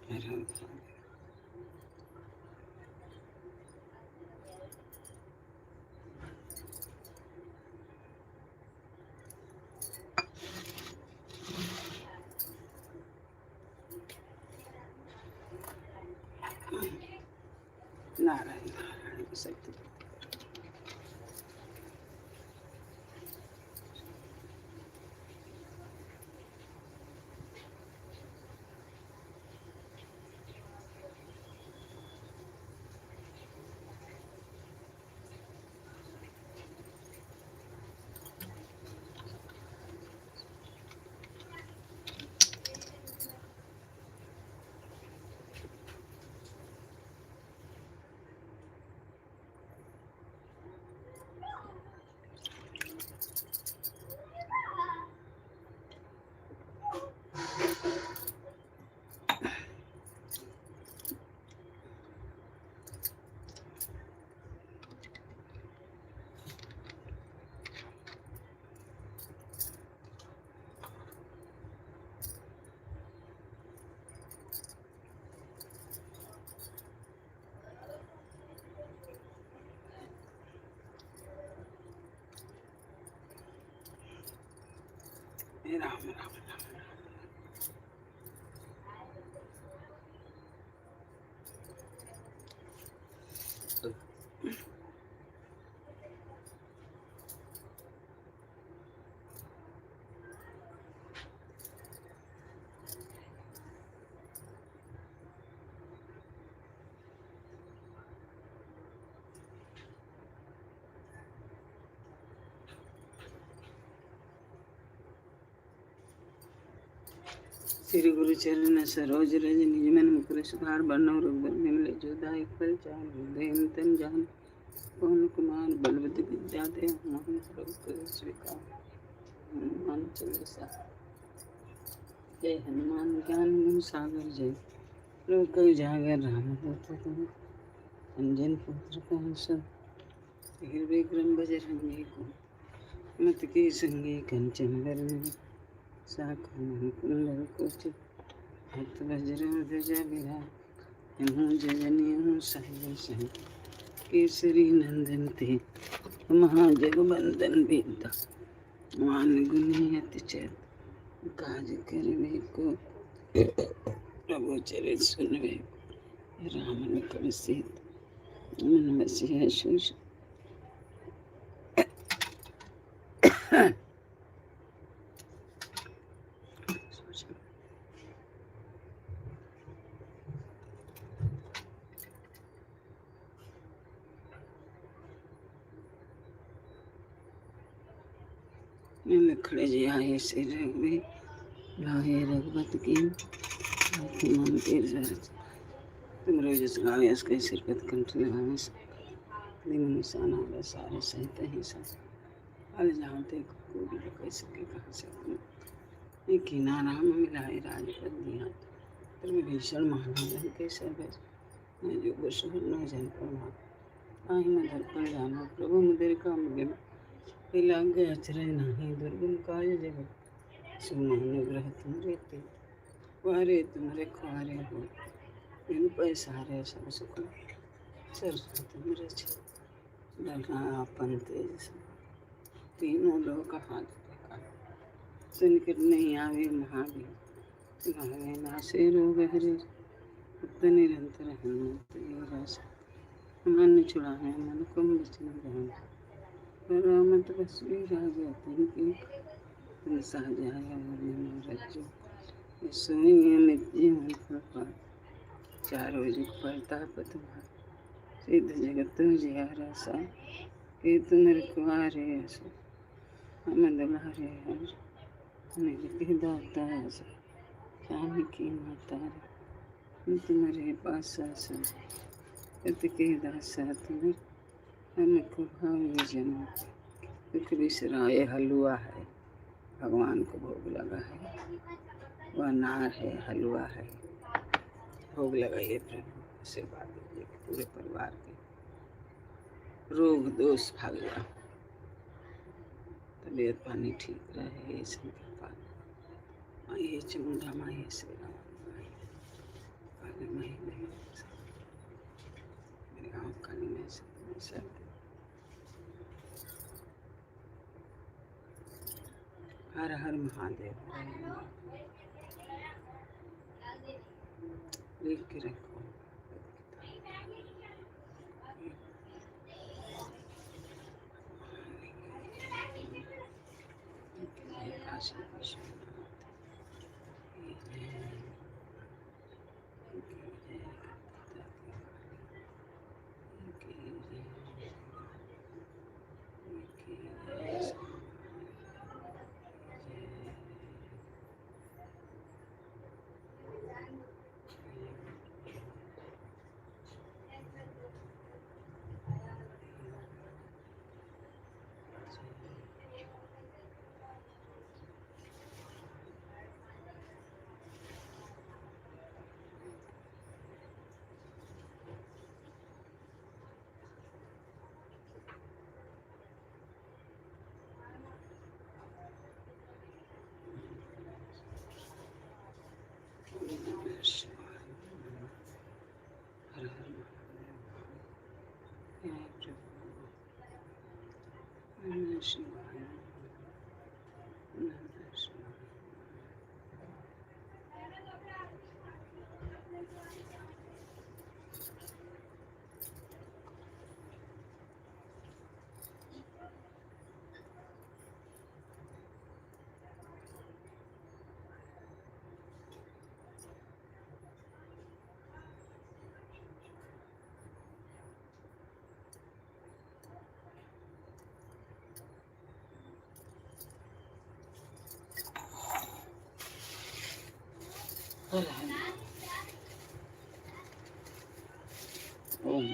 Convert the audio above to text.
राम नारायण नारायण शक्ति। राम राम श्री गुरु चरण सरोज रज निज मन मुकुर सुधार बरनौ रघुबर बिमल जो दायक फल चार हृदय तन जान पवन कुमार बलवती विद्या दे मोहन प्रभु स्वीकार हनुमान चालीसा। जय हनुमान ज्ञान गुण सागर जय लोक उजागर राम अंजन पुत्र कौशल विक्रम बजरंगी को मत के संगी कंचन वरण साखन कुंडल कुचित हत वज्र ध्वजा विराज हूँ जजनी हूँ साहिब सही केसरी नंदन ते महाजगबंदन बेदा मान गुनी अति चैत काज करवे को प्रभु चरित सुनवे राम लखन सीत मन बसिया शूष खड़े जी आए से रघुवे लाए रघुपत की मन के जरज तुम रोज गावे इसके सिरपत कंठ लगावे दिन निशाना वाला सारे सहित ही सब हल जानते को भी तो कैसे के कहाँ से अपने एक ही नाम मिलाए राजपद दिया तुम भीषण महानंदन के सर्वज मैं जो बसुर न जन पर आहि मधर पर जानो प्रभु मुदर का मुगिन लाग अचरय नहीं दुर्गम काज जगत सुमन ग्रह तुम रेते वारे तुम्हारे खुआरे हो बिन पैसारे सब सुख सरसों तुम रचे डरना अपन तेज तीनों लोग हाथ देखा संकट नहीं आवे महावीर भावे नासे रोग हरे उक्त निरंतर हनुमत रस मन छुड़ावे मन कुम बचन जान रामत बसवी राजा तिनकी तुम साजाया रज्जो सोई नित्य कृपा चारों जुग प्रताप तुम्हार सिद्ध जगत जियारा सा के तुम रखवारे असो हम दुलारे हर निज के दाता असो श्याम की माता तुम्हारे पास सत के दासा तुम्हें हमको भाव जन्म दुख बिसराए हलवा है भगवान को भोग लगा है वह नार है हलवा है भोग लगाइए प्रभु आशीर्वाद दीजिए पूरे परिवार के रोग दोष भाग जाए तबीयत पानी ठीक रहे ये कृपा माइए चमुंडा माइए श्री राम सब हर हर महादेव लिख के रखो। काशी विश्वनाथ हर हर महादेव नमः शिवाय नमः शिवाय। हर हर ओम